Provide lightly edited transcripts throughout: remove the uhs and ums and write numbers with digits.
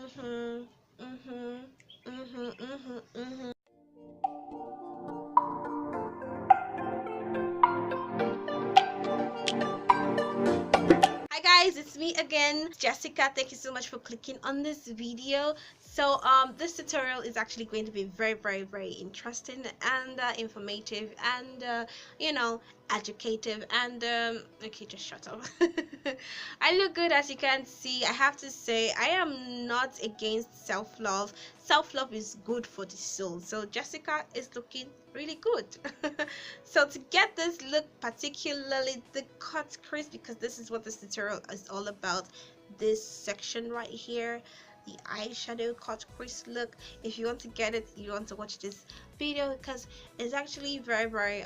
Mhm. Mhm. Mhm. Mhm. Mhm. Hi guys, it's me again, Jessica. Thank you so much for clicking on this video. So this tutorial is actually going to be very interesting and informative and you know, educative and okay, just shut up. I look good, as you can see. I have to say, I am not against self-love. Self-love is good for the soul, so Jessica is looking really good. So to get this look, particularly the cut crease, because this is what this tutorial is all about, this section right here, the eyeshadow cut crease look, if you want to get it, you want to watch this video, because it's actually very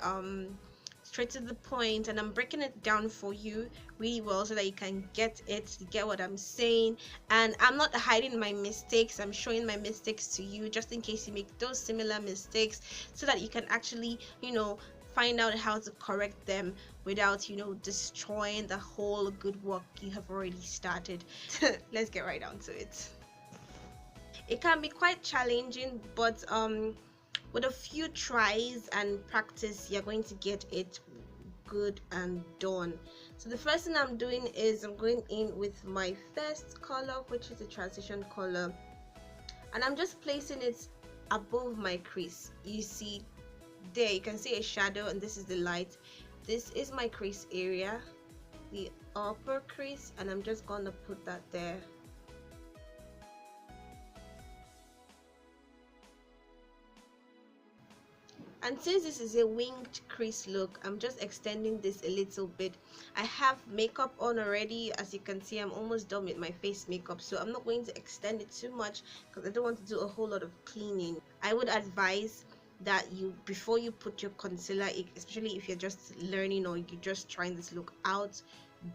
straight to the point, and I'm breaking it down for you really well so that you can get it, to get what I'm saying. And I'm not hiding my mistakes, I'm showing my mistakes to you just in case you make those similar mistakes, so that you can actually, you know, find out how to correct them without, you know, destroying the whole good work you have already started. Let's get right down to it. It can be quite challenging, but with a few tries and practice, you're going to get it good and done. So the first thing I'm doing is I'm going in with my first color, which is a transition color, and I'm just placing it above my crease. You see there, you can see a shadow, and this is the light. This is my crease area, the upper crease, and I'm just gonna put that there. And since this is a winged crease look, I'm just extending this a little bit. I have makeup on already. As you can see, I'm almost done with my face makeup, so I'm not going to extend it too much because I don't want to do a whole lot of cleaning. I would advise that you, before you put your concealer, especially if you're just learning or you're just trying this look out,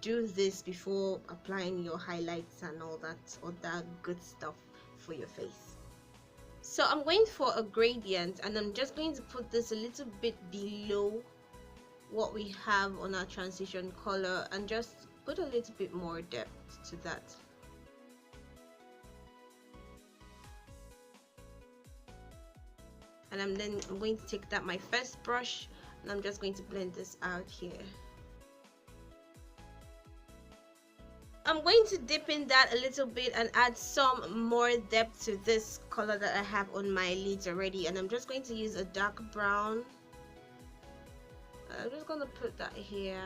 do this before applying your highlights and all that good stuff for your face. So I'm going for a gradient, and I'm just going to put this a little bit below what we have on our transition color and just put a little bit more depth to that. And I'm going to take that, my first brush, and I'm just going to blend this out here. I'm going to dip in that a little bit and add some more depth to this color that I have on my lids already, and I'm just going to use a dark brown. I'm just going to put that here.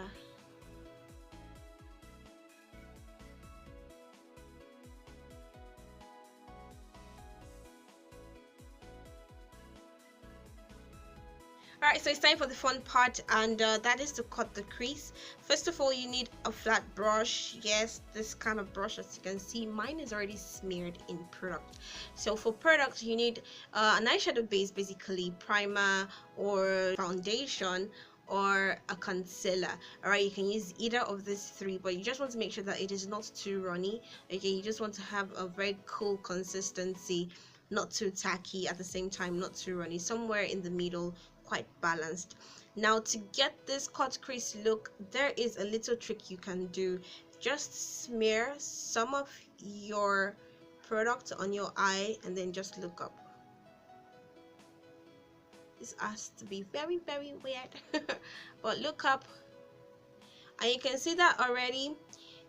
Alright, so it's time for the fun part, and that is to cut the crease. First of all, you need a flat brush. Yes, this kind of brush, as you can see, mine is already smeared in product. So for product, you need an eyeshadow base, basically primer or foundation or a concealer. Alright, you can use either of these three, but you just want to make sure that it is not too runny. Okay, you just want to have a very cool consistency, not too tacky at the same time, not too runny, somewhere in the middle, quite balanced. Now to get this cut crease look, there is a little trick you can do. Just smear some of your product on your eye and then just look up. This has to be very weird. But look up, and you can see that already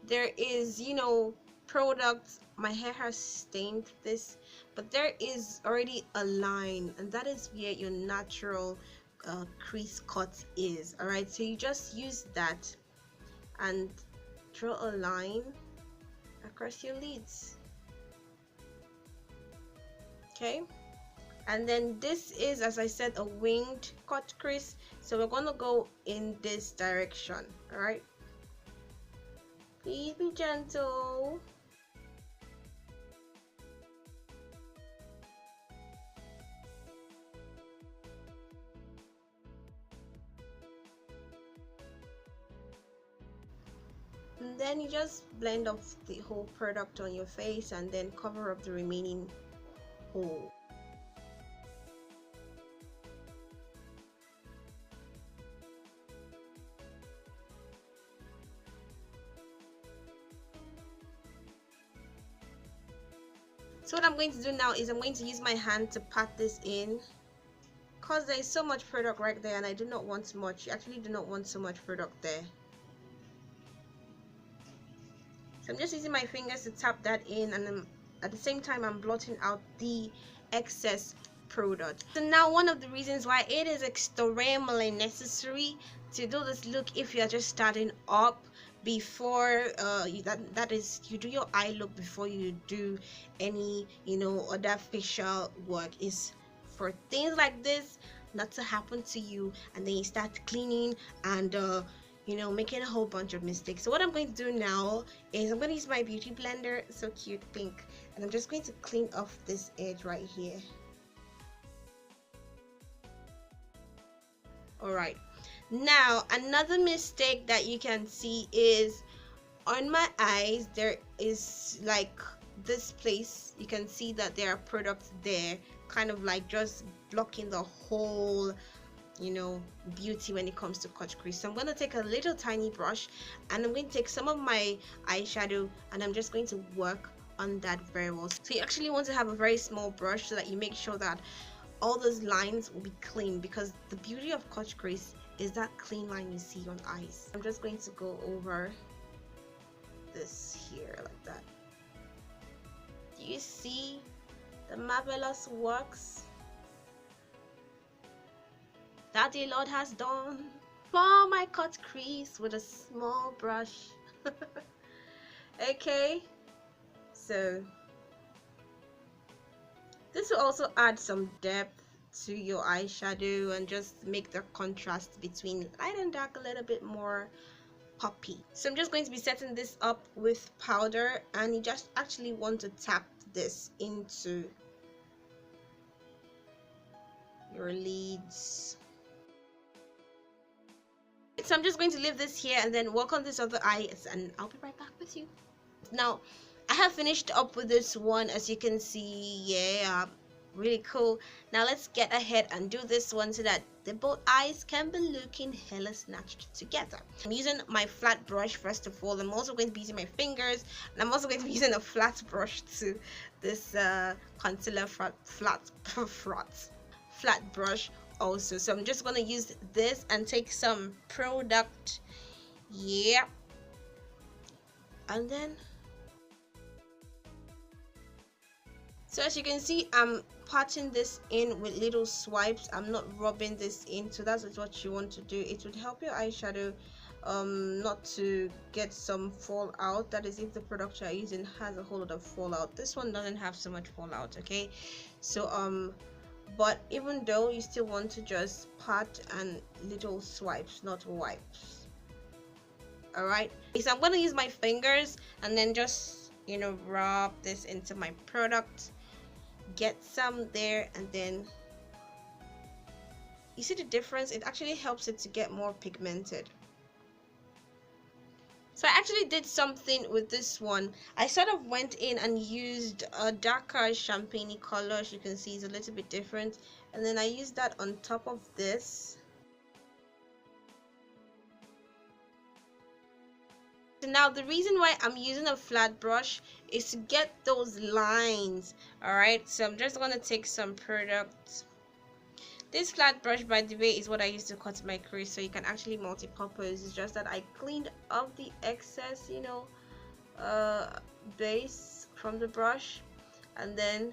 there is, you know, product. My hair has stained this, but there is already a line, and that is where your natural crease cut is. All right, so you just use that and draw a line across your lids. Okay, and then this is, as I said, a winged cut crease, so we're going to go in this direction. All right, please be gentle. And then you just blend off the whole product on your face and then cover up the remaining hole. So what I'm going to do now is I'm going to use my hand to pat this in, because there is so much product right there and I do not want much. You actually do not want so much product there. So I'm just using my fingers to tap that in, and then at the same time I'm blotting out the excess product. So now one of the reasons why it is extremely necessary to do this look if you're just starting up, before that is, you do your eye look before you do any other facial work, is for things like this not to happen to you and then you start cleaning and making a whole bunch of mistakes. So what I'm going to do now is I'm going to use my beauty blender, so cute, pink, and I'm just going to clean off this edge right here. Alright, now another mistake that you can see is on my eyes there is like this place. You can see that there are products there, kind of like just blocking the whole beauty when it comes to cut crease. So I'm going to take a little tiny brush and I'm going to take some of my eyeshadow and I'm just going to work on that very well. So you actually want to have a very small brush so that you make sure that all those lines will be clean, because the beauty of cut crease is that clean line you see on eyes. I'm just going to go over this here like that. Do you see the marvelous works that the Lord has done for my cut crease with a small brush? Okay, so this will also add some depth to your eyeshadow and just make the contrast between light and dark a little bit more poppy. So I'm just going to be setting this up with powder, and you just actually want to tap this into your lids. So I'm just going to leave this here and then work on this other eye, and I'll be right back with you. Now I have finished up with this one, as you can see. Yeah, really cool. Now let's get ahead and do this one so that the both eyes can be looking hella snatched together. I'm using my flat brush first of all. I'm also going to be using my fingers, and I'm also going to be using a flat brush to this concealer flat brush also. So I'm just going to use this and take some product, yeah, and then, so as you can see, I'm patting this in with little swipes. I'm not rubbing this in, so that's what you want to do. It would help your eyeshadow not to get some fallout. That is if the product you're using has a whole lot of fallout. This one doesn't have so much fallout, okay? So but even though, you still want to just pat and little swipes, not wipes. Alright, so I'm going to use my fingers and then just rub this into my product, get some there, and then you see the difference. It actually helps it to get more pigmented. So I actually did something with this one. I sort of went in and used a darker champagne color. As you can see, it's a little bit different, and then I used that on top of this. So now the reason why I'm using a flat brush is to get those lines. Alright, so I'm just going to take some product. This flat brush, by the way, is what I use to cut my crease, so you can actually multi-purpose. It's just that I cleaned off the excess base from the brush, and then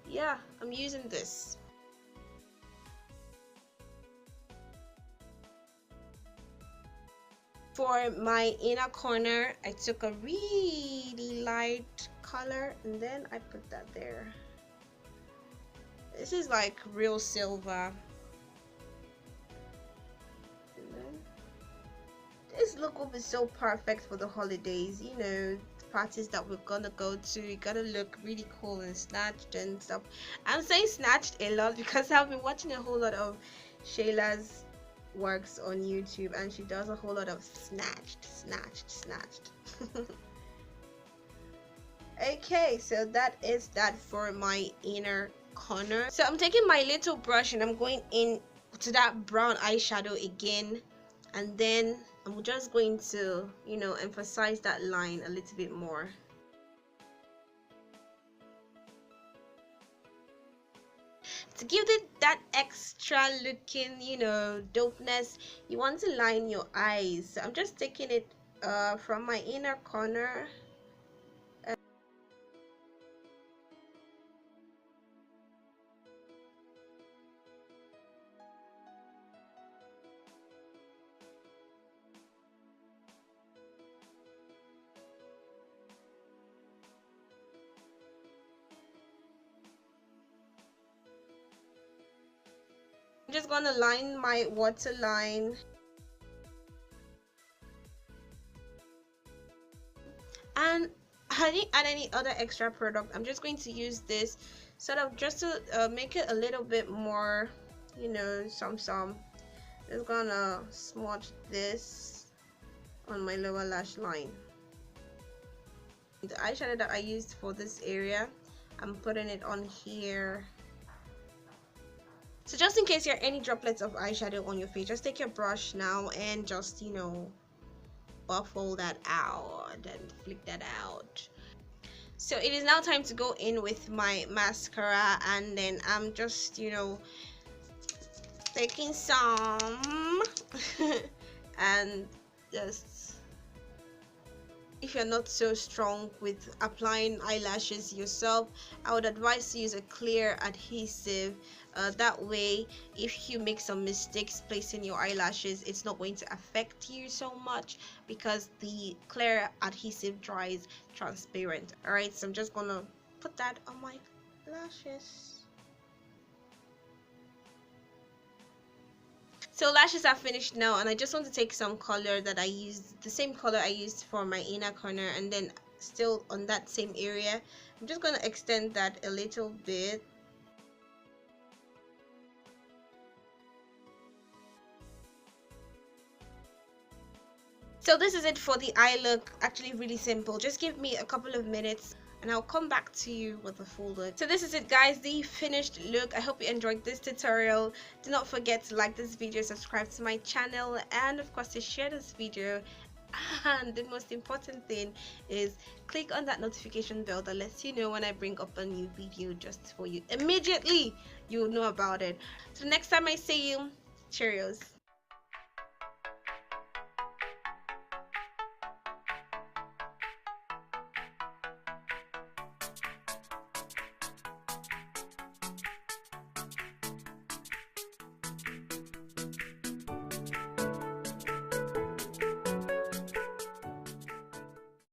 yeah, I'm using this. For my inner corner, I took a really light color and then I put that there. This is like real silver. And then this look will be so perfect for the holidays, the parties that we're gonna go to. You gotta look really cool and snatched and stuff. I'm saying snatched a lot because I've been watching a whole lot of Shayla's works on YouTube, and she does a whole lot of snatched. Okay, so that is that for my inner corner. So I'm taking my little brush and I'm going in to that brown eyeshadow again, and then I'm just going to emphasize that line a little bit more. To give it that extra looking, you know, dopeness, you want to line your eyes. So I'm just taking it from my inner corner. I'm just gonna line my waterline. And I didn't add any other extra product. I'm just going to use this sort of just to make it a little bit more, you know, some. Just gonna smudge this on my lower lash line. The eyeshadow that I used for this area, I'm putting it on here. So just in case there are any droplets of eyeshadow on your face, just take your brush now and just, you know, buffle that out and flick that out. So it is now time to go in with my mascara, and then I'm just, you know, taking some and just, if you're not so strong with applying eyelashes yourself, I would advise to use a clear adhesive. That way, if you make some mistakes placing your eyelashes, it's not going to affect you so much because the clear adhesive dries transparent. Alright, so I'm just gonna put that on my lashes. So lashes are finished now, and I just want to take some color that I used, the same color I used for my inner corner, and then still on that same area, I'm just going to extend that a little bit. So this is it for the eye look. Actually really simple. Just give me a couple of minutes and I'll come back to you with the full look. So this is it, guys, the finished look. I hope you enjoyed this tutorial. Do not forget to like this video, subscribe to my channel, and of course to share this video. And the most important thing is click on that notification bell that lets you know when I bring up a new video just for you. Immediately you'll know about it. So next time I see you, cheerios.